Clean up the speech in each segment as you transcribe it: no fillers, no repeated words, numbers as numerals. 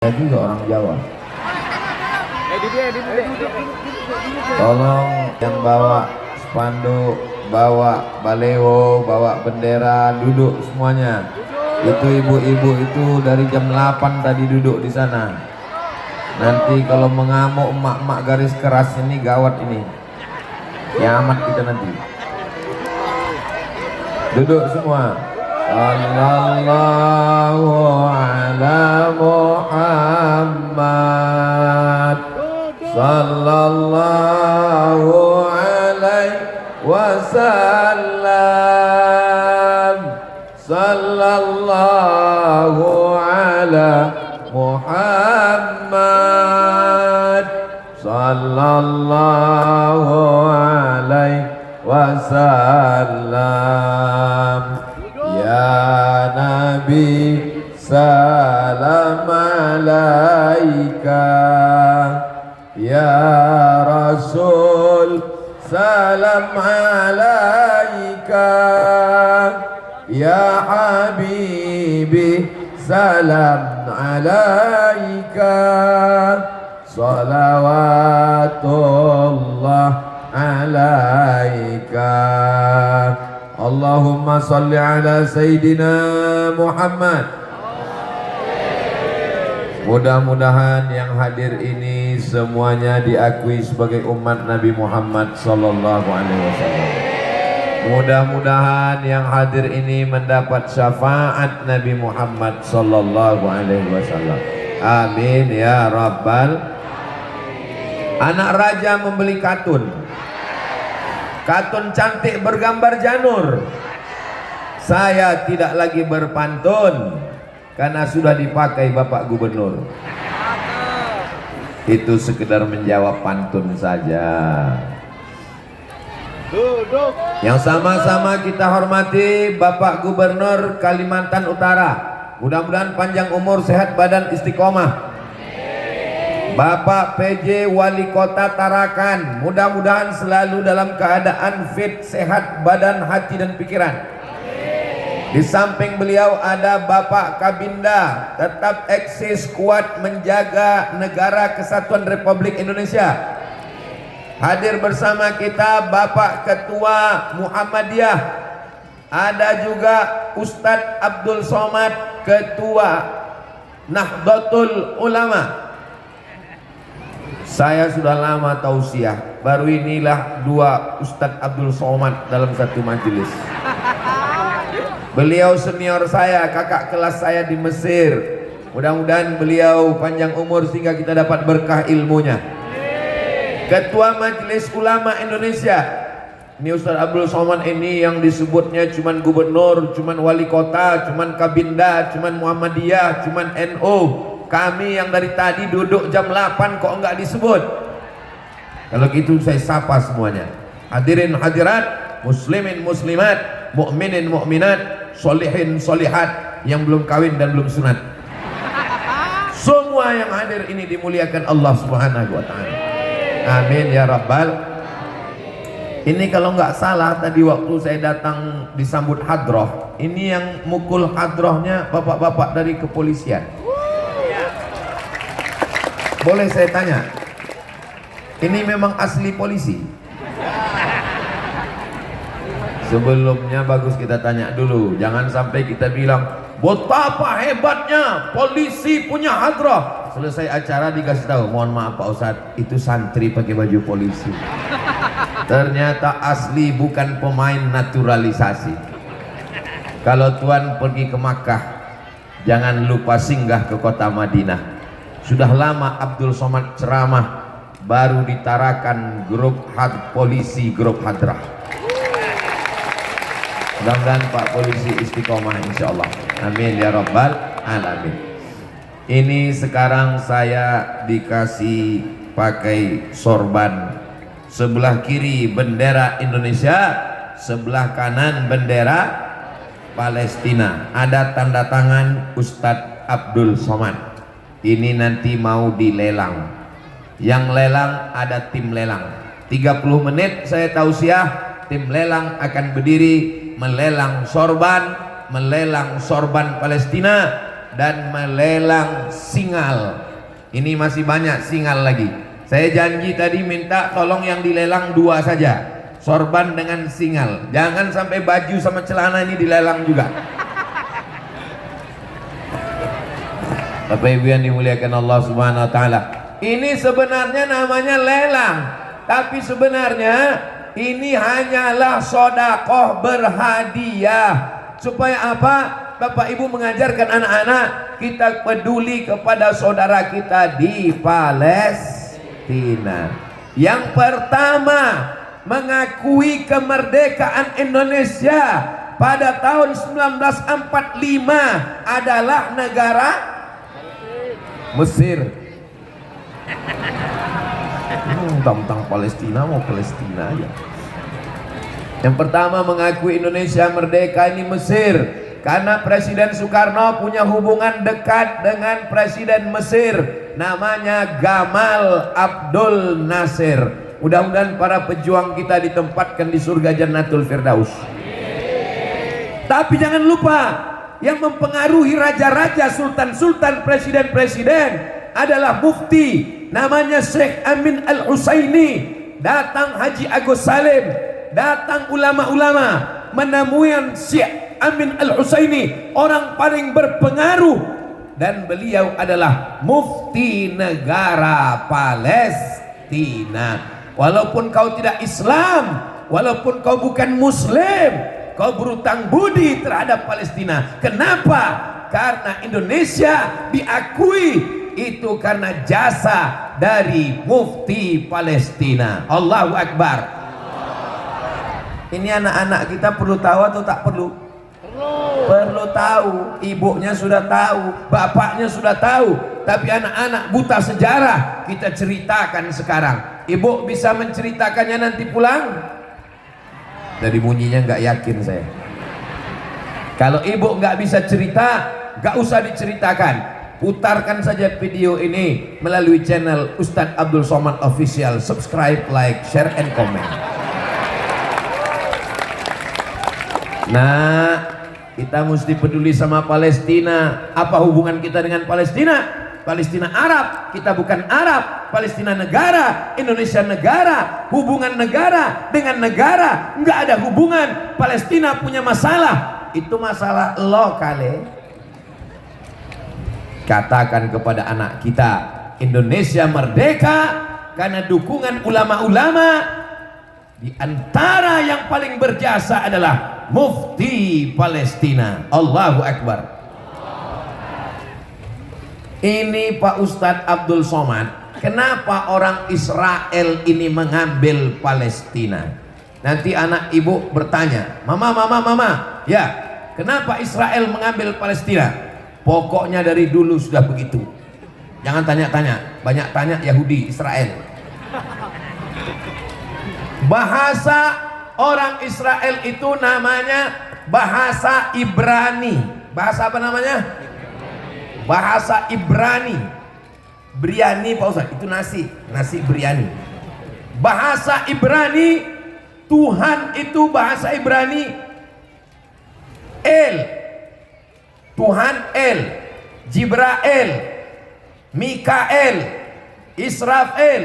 Saya juga orang Jawa. Tolong yang bawa spanduk, bawa baleho, bawa bendera, duduk semuanya. Itu ibu-ibu itu dari jam 8 tadi duduk di sana. Nanti kalau mengamuk emak-emak garis keras ini gawat ini. Kiamat kita nanti. Duduk semua. Sallallahu ala Muhammad sallallahu alaihi wasallam sallallahu ala Muhammad sallallahu alaihi wasallam. Ya Nabi salam alaika, ya Rasul salam alaika, ya Habibi salam alaika, salawatullah alaika. Allahumma salli ala Sayyidina Muhammad. Mudah-mudahan yang hadir ini semuanya diakui sebagai umat Nabi Muhammad sallallahu alaihi wasallam. Mudah-mudahan yang hadir ini mendapat syafaat Nabi Muhammad sallallahu alaihi wasallam. Amin ya rabbal. Anak raja membeli katun. Katun cantik bergambar janur. Saya tidak lagi berpantun karena sudah dipakai Bapak Gubernur. Itu sekedar menjawab pantun saja. Yang sama-sama kita hormati Bapak Gubernur Kalimantan Utara. Mudah-mudahan panjang umur, sehat badan, istiqomah. Bapak PJ Wali Kota Tarakan, mudah-mudahan selalu dalam keadaan fit, sehat badan, hati dan pikiran. Di samping beliau ada Bapak Kabinda, tetap eksis kuat menjaga negara kesatuan Republik Indonesia. Hadir bersama kita Bapak Ketua Muhammadiyah. Ada juga Ustadz Abdul Somad, Ketua Nahdlatul Ulama. Saya sudah lama tausiah, baru inilah dua Ustadz Abdul Somad dalam satu majelis. Beliau senior saya, kakak kelas saya di Mesir. Mudah-mudahan beliau panjang umur sehingga kita dapat berkah ilmunya. Ketua Majelis Ulama Indonesia, ini Ustadz Abdul Somad ini yang disebutnya cuman gubernur, cuman wali kota, cuman kabinda, cuman Muhammadiyah, cuman NU. Kami yang dari tadi duduk jam 8 kok enggak disebut. Kalau gitu saya sapa semuanya. Hadirin hadirat, muslimin muslimat, mukminin mukminat, solihin solihat yang belum kawin dan belum sunat. Semua yang hadir ini dimuliakan Allah Subhanahu wa taala. Amin ya rabbal. Ini kalau nggak salah tadi waktu saya datang disambut hadroh, ini yang mukul hadrohnya bapak-bapak dari kepolisian. Boleh saya tanya, ini memang asli polisi? Sebelumnya bagus kita tanya dulu, jangan sampai kita bilang betapa hebatnya polisi punya hadroh. Selesai acara dikasih tahu, mohon maaf Pak Ustadz, itu santri pakai baju polisi. Ternyata asli, bukan pemain naturalisasi. Kalau Tuan pergi ke Makkah, jangan lupa singgah ke kota Madinah. Sudah lama Abdul Somad ceramah, baru ditarakan grup polisi, grup hadrah. Mudah-mudahan Pak Polisi istiqomah insyaallah. Amin ya rabbal alamin. Ini sekarang saya dikasih pakai sorban. Sebelah kiri bendera Indonesia, sebelah kanan bendera Palestina. Ada tanda tangan Ustadz Abdul Somad. Ini nanti mau dilelang. Yang lelang ada tim lelang. 30 menit saya tausiah, tim lelang akan berdiri melelang sorban Palestina dan melelang singal. Ini masih banyak singal lagi. Saya janji tadi minta tolong yang dilelang 2 saja, sorban dengan singal. Jangan sampai baju sama celana ini dilelang juga. Bapak Ibu yang dimuliakan Allah Subhanahu wa taala, ini sebenarnya namanya lelang, tapi sebenarnya ini hanyalah sedekah berhadiah. Supaya apa? Bapak Ibu mengajarkan anak-anak kita peduli kepada saudara kita di Palestina. Yang pertama mengakui kemerdekaan Indonesia pada tahun 1945 adalah negara Mesir. Tentang Palestina, mau Palestina aja. Yang pertama mengakui Indonesia merdeka ini Mesir, karena Presiden Soekarno punya hubungan dekat dengan Presiden Mesir, namanya Gamal Abdul Nasir. Mudah-mudahan para pejuang kita ditempatkan di surga Jannatul Firdaus. Tapi jangan lupa, yang mempengaruhi raja-raja, sultan-sultan, presiden-presiden adalah mufti, namanya Syekh Amin Al-Husaini. Datang Haji Agus Salim, datang ulama-ulama menemui Syekh Amin Al-Husaini, orang paling berpengaruh, dan beliau adalah mufti negara Palestina. Walaupun kau tidak Islam, walaupun kau bukan Muslim, kau berutang budi terhadap Palestina. Kenapa? Karena Indonesia diakui itu karena jasa dari mufti Palestina. Allahu Akbar. Ini anak-anak kita perlu tahu atau tak perlu? Perlu tahu. Ibunya sudah tahu, bapaknya sudah tahu, tapi anak-anak buta sejarah. Kita ceritakan sekarang. Ibu bisa menceritakannya nanti pulang? Dari bunyinya nggak yakin saya. Kalau ibu nggak bisa cerita, nggak usah diceritakan. Putarkan saja video ini melalui channel Ustadz Abdul Somad Official. Subscribe, like, share, and comment. Nah, kita mesti peduli sama Palestina. Apa hubungan kita dengan Palestina? Palestina Arab, kita bukan Arab. Palestina negara, Indonesia negara. Hubungan negara dengan negara nggak ada hubungan. Palestina punya masalah, itu masalah lokal. Katakan kepada anak kita, Indonesia merdeka karena dukungan ulama-ulama. Di antara yang paling berjasa adalah mufti Palestina. Allahu Akbar. Ini Pak Ustadz Abdul Somad, kenapa orang Israel ini mengambil Palestina? Nanti anak ibu bertanya, mama, ya, kenapa Israel mengambil Palestina? Pokoknya dari dulu sudah begitu. Jangan tanya-tanya, banyak tanya Yahudi Israel. Bahasa orang Israel itu namanya bahasa Ibrani. Bahasa apa namanya? Bahasa Ibrani. Biryani Pak Ustaz, itu nasi biryani. Bahasa Ibrani, Tuhan itu bahasa Ibrani El. Tuhan El, Jibrael, Mikael, Israfel,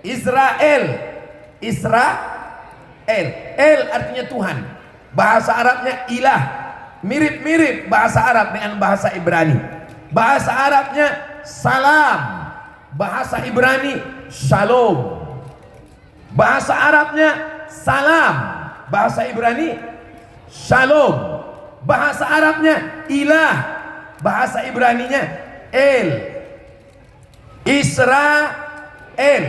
Israel. El artinya Tuhan. Bahasa Arabnya ilah. Mirip-mirip bahasa Arab dengan bahasa Ibrani. Bahasa Arabnya salam, bahasa Ibrani shalom. Bahasa Arabnya salam, bahasa Ibrani shalom. Bahasa Arabnya ilah, bahasa Ibraninya el. Israel,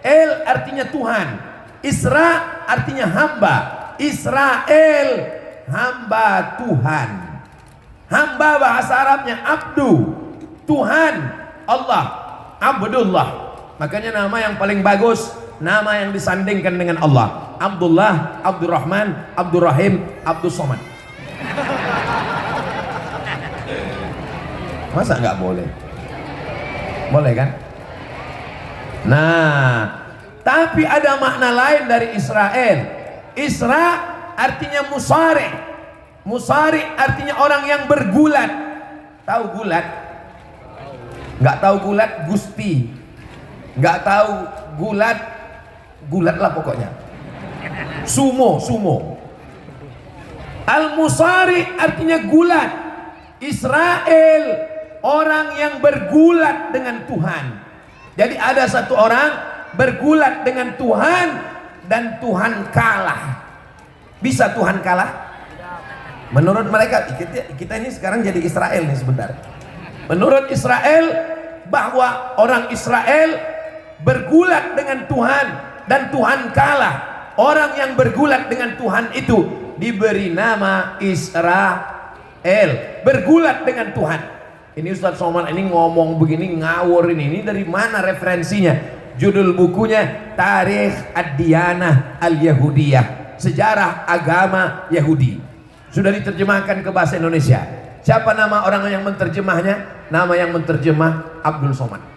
el artinya Tuhan, Isra artinya hamba. Israel, hamba Tuhan. Hamba bahasa Arabnya abdu, Tuhan Allah, Abdullah. Makanya nama yang paling bagus, nama yang disandingkan dengan Allah, Abdullah, Abdurrahman, Abdurrahim, Abdul Somad. Masa nggak boleh? Boleh kan? Nah, tapi ada makna lain dari Israel. Isra artinya musari. Musari artinya orang yang bergulat. Tahu gulat? Nggak tahu gulat, Gusti. Nggak tahu gulat, gulat lah pokoknya. Sumo. Al-Musari artinya gulat. Israel, orang yang bergulat dengan Tuhan. Jadi ada satu orang bergulat dengan Tuhan dan Tuhan kalah. Bisa Tuhan kalah? Menurut mereka, kita ini sekarang jadi Israel nih sebentar. Menurut Israel, bahwa orang Israel bergulat dengan Tuhan dan Tuhan kalah. Orang yang bergulat dengan Tuhan itu diberi nama Israel, bergulat dengan Tuhan. Ini Ustadz Somad ini ngomong begini ngawur ini dari mana referensinya? Judul bukunya Tarikh Ad-Diyanah Al-Yahudiyah, sejarah agama Yahudi. Sudah diterjemahkan ke bahasa Indonesia. Siapa nama orang yang menterjemahnya? Nama yang menterjemah Abdul Somad.